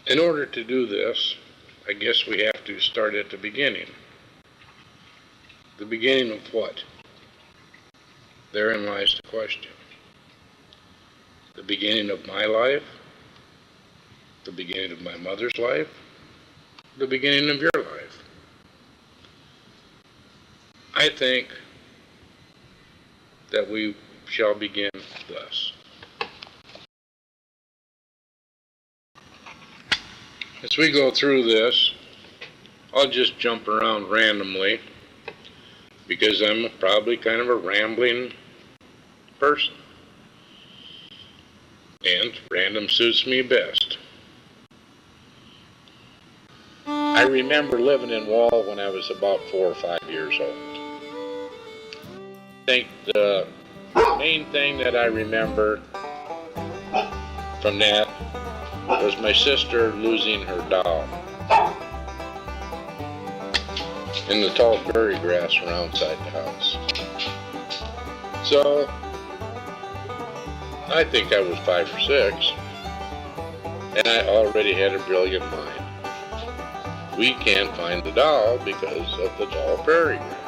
In order to do this, I guess we have to start at the beginning. The beginning of what? Therein lies the question. The beginning of my life, the beginning of my mother's life, the beginning of your life. I think that we shall begin thus. As we go through this, I'll just jump around randomly because I'm probably kind of a rambling person. And random suits me best. I remember living in Wall when I was about 4 or 5 years old. I think the main thing that I remember from that was my sister losing her doll in the tall prairie grass around outside the house. So I think I was 5 or 6, and I already had a brilliant mind. We can't find the doll because of the tall prairie grass.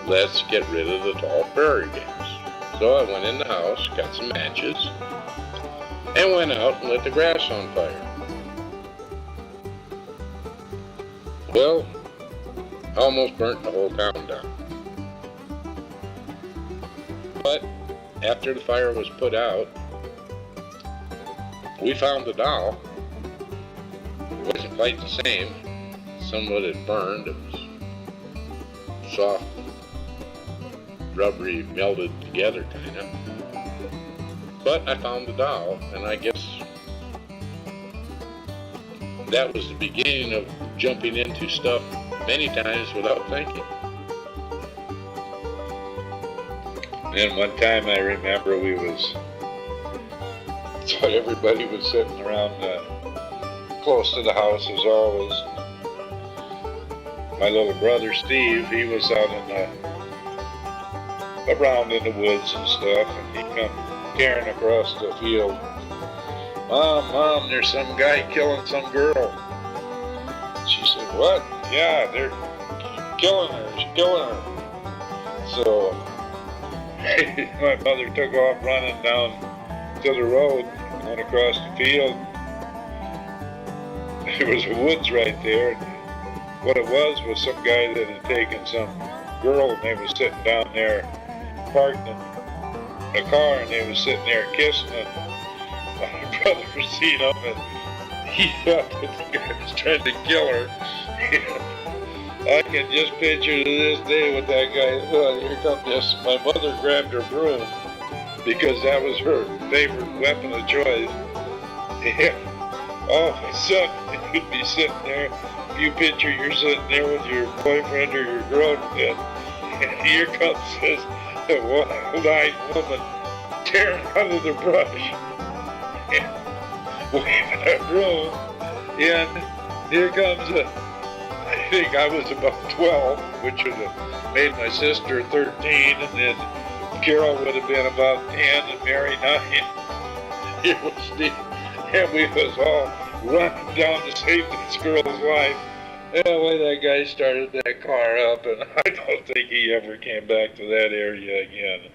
Let's get rid of the tall prairie grass. So I went in the house, got some matches, and went out and lit the grass on fire. Well, I almost burnt the whole town down. But after the fire was put out, we found the doll. It wasn't quite the same. Somewhat had burned. It was soft, rubbery, melted together kind of. But I found the doll, and I guess that was the beginning of jumping into stuff many times without thinking. And one time I remember thought everybody was sitting around close to the house as always. My little brother Steve, he was out around in the woods and stuff, and he come tearing across the field. Mom, there's some guy killing some girl. She said, what? Yeah, they're killing her. He's killing her. So my mother took off running down to the road, went across the field. There was woods right there. What it was some guy that had taken some girl, and they was sitting down there parked in a car, and they was sitting there kissing, and my brother seen them, and he thought that the guy was trying to kill her. I can just picture to this day what that guy thought. Here comes this. My mother grabbed her broom because that was her favorite weapon of choice. And all of a sudden, you'd be sitting there. You picture you're sitting there with your boyfriend or your girlfriend, and here comes this wild-eyed woman tearing out of the brush and waving her broom. And here comes I think I was about 12, which would have made my sister 13, and then Carol would have been about 10, and Mary 9. Here was Steve, and we was all running down to save this girl's life. And the way that guy started that car up, and I don't think he ever came back to that area again.